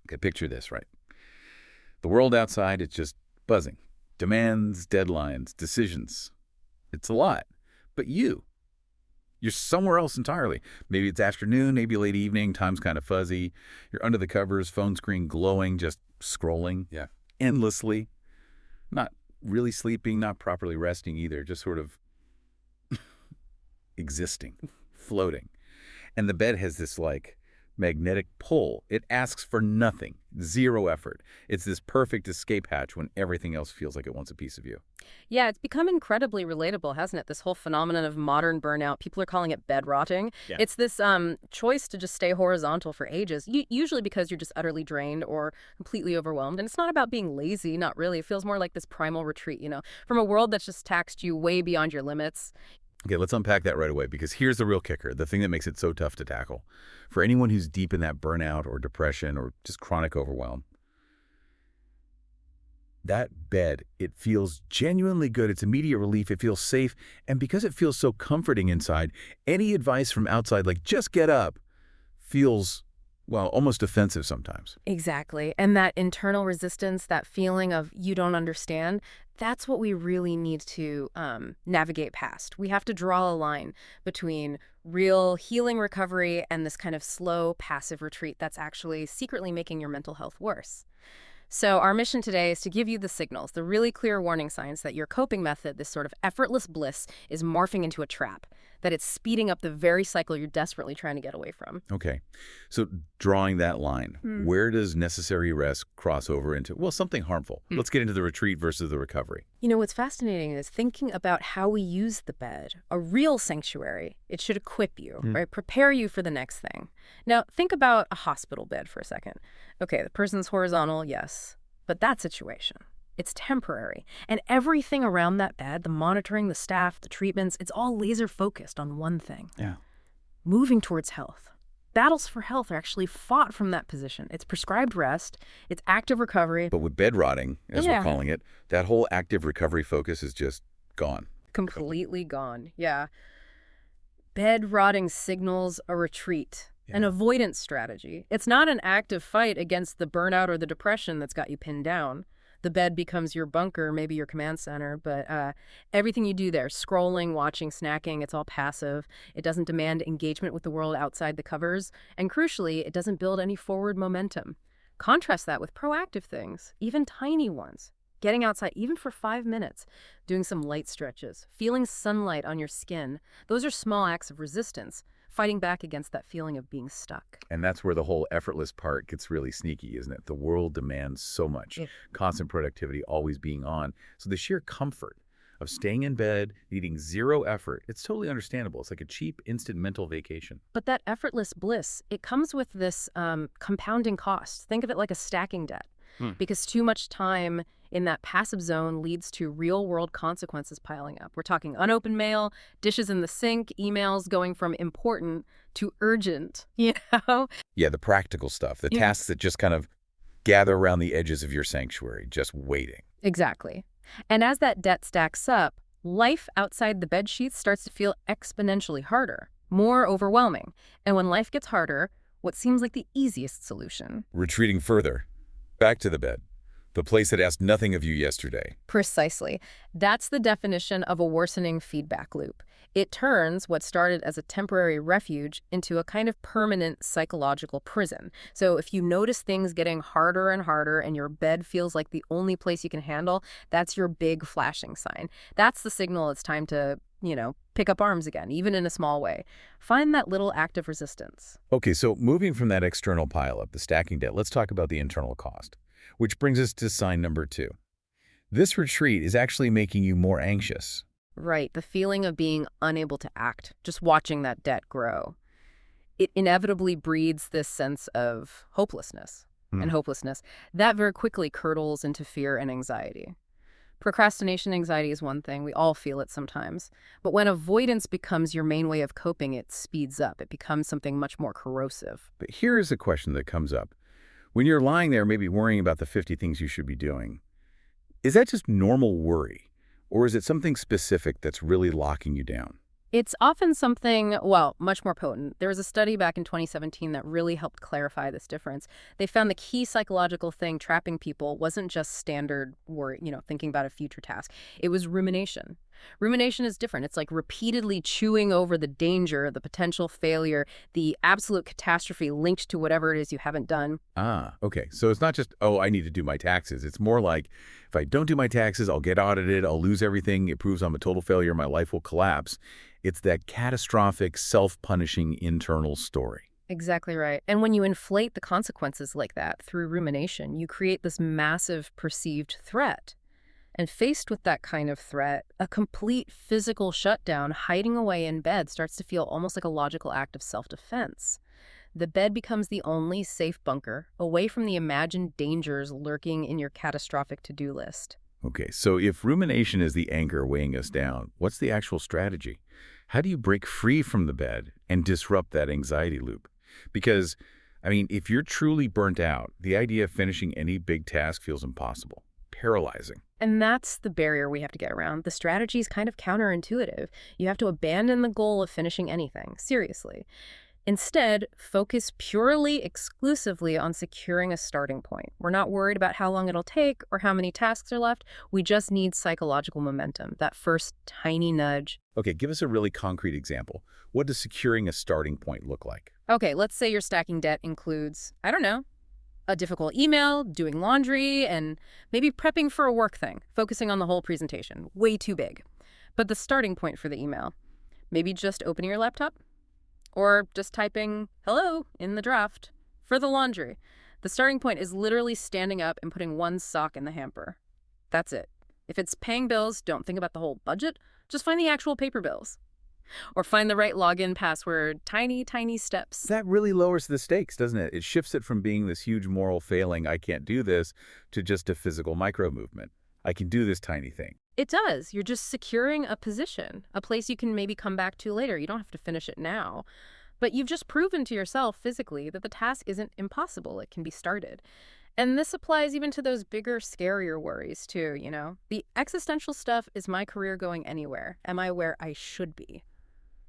Okay, picture this, right? The world outside, it's just buzzing. Demands, deadlines, decisions. It's a lot. But you're somewhere else entirely. Maybe it's afternoon, maybe late evening, time's kind of fuzzy. You're under the covers, phone screen glowing, just scrolling endlessly. Not really sleeping, not properly resting either, just sort of existing, floating. And the bed has this, like, magnetic pull. It asks for nothing, zero effort. It's this perfect escape hatch when everything else feels like it wants a piece of you. Yeah, it's become incredibly relatable, hasn't it? This whole phenomenon of modern burnout. People are calling it bedrotting. Yeah. It's this choice to just stay horizontal for ages, usually because you're just utterly drained or completely overwhelmed. And it's not about being lazy, not really. It feels more like this primal retreat, from a world that's just taxed you way beyond your limits. Okay, let's unpack that right away, because here's the real kicker, the thing that makes it so tough to tackle. For anyone who's deep in that burnout or depression or just chronic overwhelm, that bed, it feels genuinely good. It's immediate relief. It feels safe. And because it feels so comforting inside, any advice from outside, like just get up, feels, well, almost offensive sometimes. Exactly. And that internal resistance, that feeling of you don't understand, that's what we really need to navigate past. We have to draw a line between real healing recovery and this kind of slow, passive retreat that's actually secretly making your mental health worse. So our mission today is to give you the signals, the really clear warning signs that your coping method, this sort of effortless bliss, is morphing into a trap, that it's speeding up the very cycle you're desperately trying to get away from. Okay, so drawing that line, where does necessary rest cross over into, well, something harmful? Let's get into the retreat versus the recovery. What's fascinating is thinking about how we use the bed. A real sanctuary. It should equip you, right? Prepare you for the next thing. Now, think about a hospital bed for a second. Okay, the person's horizontal, yes. But that situation, it's temporary. And everything around that bed, the monitoring, the staff, the treatments, it's all laser focused on one thing. Yeah. Moving towards health. Battles for health are actually fought from that position. It's prescribed rest, it's active recovery. But with bed rotting, as we're calling it, that whole active recovery focus is just gone. Completely gone, yeah. Bed rotting signals a retreat. An avoidance strategy. It's not an active fight against the burnout or the depression that's got you pinned down. The bed becomes your bunker, maybe your command center, but everything you do there, scrolling, watching, snacking, it's all passive. It doesn't demand engagement with the world outside the covers. And crucially, it doesn't build any forward momentum. Contrast that with proactive things, even tiny ones. Getting outside, even for 5 minutes, doing some light stretches, feeling sunlight on your skin. Those are small acts of resistance, fighting back against that feeling of being stuck. And that's where the whole effortless part gets really sneaky, isn't it? The world demands so much. Constant productivity, always being on. So the sheer comfort of staying in bed, needing zero effort, it's totally understandable. It's like a cheap, instant mental vacation. But that effortless bliss, it comes with this compounding cost. Think of it like a stacking debt. Because too much time in that passive zone leads to real-world consequences piling up. We're talking unopened mail, dishes in the sink, emails going from important to urgent, Yeah, the practical stuff, the tasks that just kind of gather around the edges of your sanctuary, just waiting. Exactly. And as that debt stacks up, life outside the bed sheets starts to feel exponentially harder, more overwhelming. And when life gets harder, what seems like the easiest solution? Retreating further, back to the bed. The place that asked nothing of you yesterday. Precisely. That's the definition of a worsening feedback loop. It turns what started as a temporary refuge into a kind of permanent psychological prison. So if you notice things getting harder and harder and your bed feels like the only place you can handle, that's your big flashing sign. That's the signal it's time to, pick up arms again, even in a small way. Find that little act of resistance. Okay, so moving from that external pileup, the stacking debt, let's talk about the internal cost. Which brings us to sign number 2. This retreat is actually making you more anxious. Right, the feeling of being unable to act, just watching that debt grow. It inevitably breeds this sense of hopelessness. And hopelessness, that very quickly curdles into fear and anxiety. Procrastination anxiety is one thing. We all feel it sometimes. But when avoidance becomes your main way of coping, it speeds up. It becomes something much more corrosive. But here is a question that comes up. When you're lying there maybe worrying about the 50 things you should be doing, is that just normal worry? Or is it something specific that's really locking you down? It's often something, well, much more potent. There was a study back in 2017 that really helped clarify this difference. They found the key psychological thing trapping people wasn't just standard worry, thinking about a future task. It was rumination. Rumination is different. It's like repeatedly chewing over the danger, the potential failure, the absolute catastrophe linked to whatever it is you haven't done. Ah, okay. So it's not just, oh, I need to do my taxes. It's more like, if I don't do my taxes, I'll get audited, I'll lose everything, it proves I'm a total failure, my life will collapse. It's that catastrophic, self-punishing internal story. Exactly right. And when you inflate the consequences like that through rumination, you create this massive perceived threat. And faced with that kind of threat, a complete physical shutdown, hiding away in bed, starts to feel almost like a logical act of self-defense. The bed becomes the only safe bunker, away from the imagined dangers lurking in your catastrophic to-do list. Okay, so if rumination is the anchor weighing us down, what's the actual strategy? How do you break free from the bed and disrupt that anxiety loop? Because, if you're truly burnt out, the idea of finishing any big task feels impossible, paralyzing. And that's the barrier we have to get around. The strategy is kind of counterintuitive. You have to abandon the goal of finishing anything, seriously. Instead, focus purely, exclusively on securing a starting point. We're not worried about how long it'll take or how many tasks are left. We just need psychological momentum, that first tiny nudge. Okay, give us a really concrete example. What does securing a starting point look like? Okay, let's say your stacking debt includes, I don't know, a difficult email, doing laundry, and maybe prepping for a work thing, focusing on the whole presentation. Way too big. But the starting point for the email, maybe just opening your laptop? Or just typing hello in the draft for the laundry. The starting point is literally standing up and putting one sock in the hamper. That's it. If it's paying bills, don't think about the whole budget. Just find the actual paper bills. Or find the right login password. Tiny, tiny steps. That really lowers the stakes, doesn't it? It shifts it from being this huge moral failing, I can't do this, to just a physical micro movement. I can do this tiny thing. It does. You're just securing a position, a place you can maybe come back to later. You don't have to finish it now. But you've just proven to yourself physically that the task isn't impossible. It can be started. And this applies even to those bigger, scarier worries, too, The existential stuff, is my career going anywhere? Am I where I should be?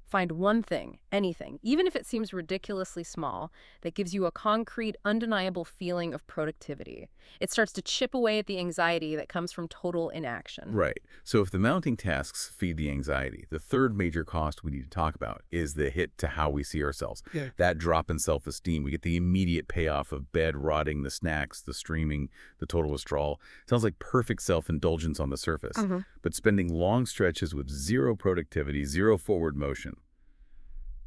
Find one thing, anything, even if it seems ridiculously small, that gives you a concrete, undeniable feeling of productivity. It starts to chip away at the anxiety that comes from total inaction. Right. So if the mounting tasks feed the anxiety, the third major cost we need to talk about is the hit to how we see ourselves. Yeah. That drop in self-esteem. We get the immediate payoff of bed rotting, the snacks, the streaming, the total withdrawal. Sounds like perfect self-indulgence on the surface. But spending long stretches with zero productivity, zero forward motion,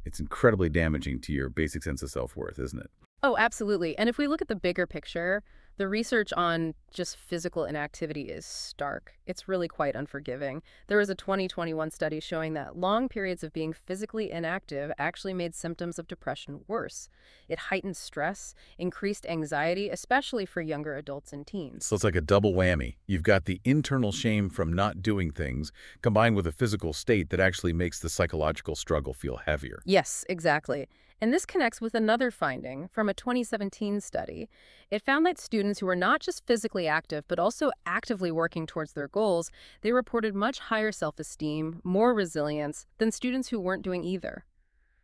it's incredibly damaging to your basic sense of self-worth, isn't it? Oh, absolutely. And if we look at the bigger picture, the research on just physical inactivity is stark. It's really quite unforgiving. There was a 2021 study showing that long periods of being physically inactive actually made symptoms of depression worse. It heightened stress, increased anxiety, especially for younger adults and teens. So it's like a double whammy. You've got the internal shame from not doing things, combined with a physical state that actually makes the psychological struggle feel heavier. Yes, exactly. And this connects with another finding from a 2017 study. It found that students who were not just physically active, but also actively working towards their goals, they reported much higher self-esteem, more resilience than students who weren't doing either.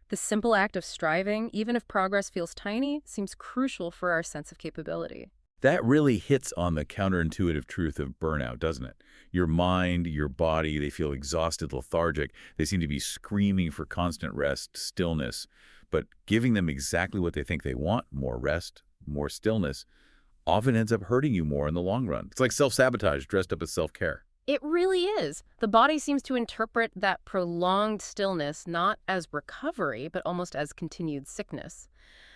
The simple act of striving, even if progress feels tiny, seems crucial for our sense of capability. That really hits on the counterintuitive truth of burnout, doesn't it? Your mind, your body, they feel exhausted, lethargic. They seem to be screaming for constant rest, stillness. But giving them exactly what they think they want, more rest, more stillness, often ends up hurting you more in the long run. It's like self-sabotage dressed up as self-care. It really is. The body seems to interpret that prolonged stillness not as recovery, but almost as continued sickness.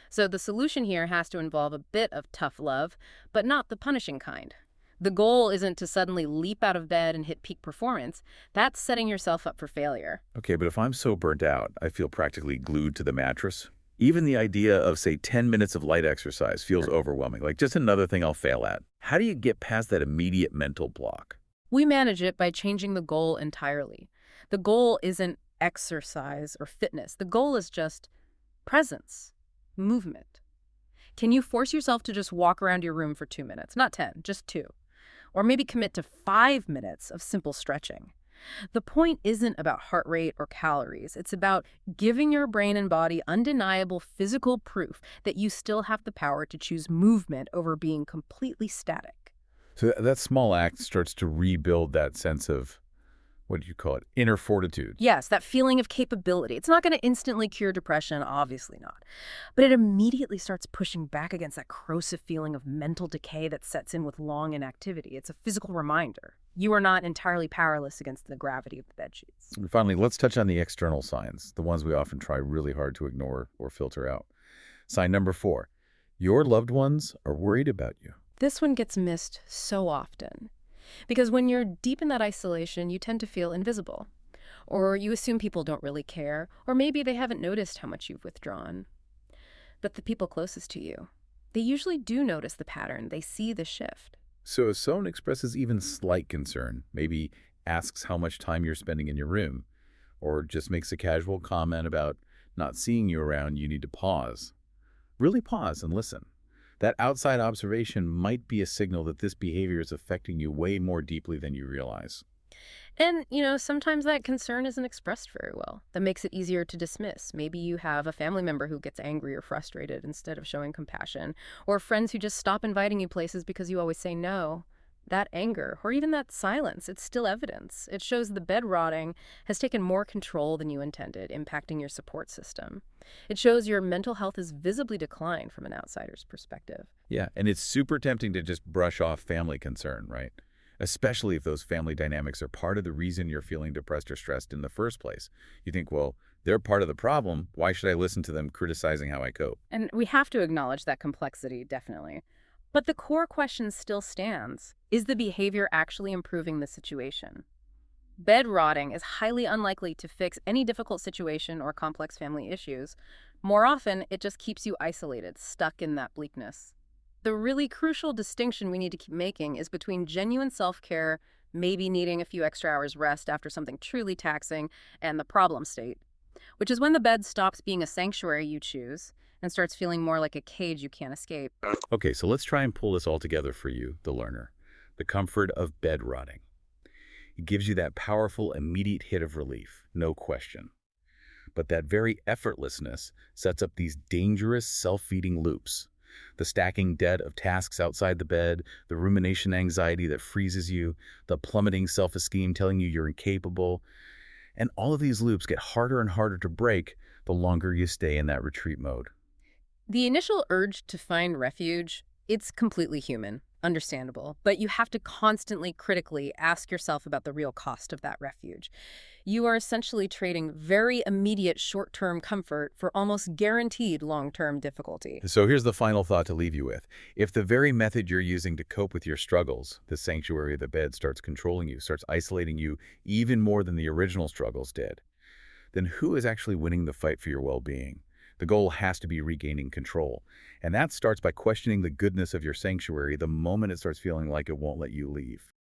So the solution here has to involve a bit of tough love, but not the punishing kind. The goal isn't to suddenly leap out of bed and hit peak performance. That's setting yourself up for failure. Okay, but if I'm so burnt out, I feel practically glued to the mattress. Even the idea of, say, 10 minutes of light exercise feels overwhelming, like just another thing I'll fail at. How do you get past that immediate mental block? We manage it by changing the goal entirely. The goal isn't exercise or fitness. The goal is just presence, movement. Can you force yourself to just walk around your room for 2 minutes? Not 10, just 2. Or maybe commit to 5 minutes of simple stretching. The point isn't about heart rate or calories. It's about giving your brain and body undeniable physical proof that you still have the power to choose movement over being completely static. So that small act starts to rebuild that sense of, what do you call it, inner fortitude. Yes, that feeling of capability. It's not going to instantly cure depression, obviously not. But it immediately starts pushing back against that corrosive feeling of mental decay that sets in with long inactivity. It's a physical reminder. You are not entirely powerless against the gravity of the bedsheets. And finally, let's touch on the external signs, the ones we often try really hard to ignore or filter out. Sign number 4, your loved ones are worried about you. This one gets missed so often. Because when you're deep in that isolation, you tend to feel invisible. Or you assume people don't really care, or maybe they haven't noticed how much you've withdrawn. But the people closest to you, they usually do notice the pattern. They see the shift. So if someone expresses even slight concern, maybe asks how much time you're spending in your room, or just makes a casual comment about not seeing you around, you need to pause. Really pause and listen. That outside observation might be a signal that this behavior is affecting you way more deeply than you realize. And, sometimes that concern isn't expressed very well. That makes it easier to dismiss. Maybe you have a family member who gets angry or frustrated instead of showing compassion, or friends who just stop inviting you places because you always say no. That anger, or even that silence, it's still evidence. It shows the bed rotting has taken more control than you intended, impacting your support system. It shows your mental health is visibly declined from an outsider's perspective. Yeah, and it's super tempting to just brush off family concern, right? Especially if those family dynamics are part of the reason you're feeling depressed or stressed in the first place. You think, well, they're part of the problem. Why should I listen to them criticizing how I cope? And we have to acknowledge that complexity, definitely. But the core question still stands. Is the behavior actually improving the situation? Bed rotting is highly unlikely to fix any difficult situation or complex family issues. More often, it just keeps you isolated, stuck in that bleakness. The really crucial distinction we need to keep making is between genuine self-care, maybe needing a few extra hours rest after something truly taxing, and the problem state, which is when the bed stops being a sanctuary you choose and starts feeling more like a cage you can't escape. Okay, so let's try and pull this all together for you, the learner. The comfort of bed rotting. It gives you that powerful, immediate hit of relief, no question. But that very effortlessness sets up these dangerous, self-feeding loops. The stacking debt of tasks outside the bed, the rumination anxiety that freezes you, the plummeting self-esteem telling you you're incapable. And all of these loops get harder and harder to break the longer you stay in that retreat mode. The initial urge to find refuge, it's completely human, understandable, but you have to constantly critically ask yourself about the real cost of that refuge. You are essentially trading very immediate short-term comfort for almost guaranteed long-term difficulty. So here's the final thought to leave you with. If the very method you're using to cope with your struggles, the sanctuary of the bed, starts controlling you, starts isolating you even more than the original struggles did, then who is actually winning the fight for your well-being? The goal has to be regaining control. And that starts by questioning the goodness of your sanctuary the moment it starts feeling like it won't let you leave.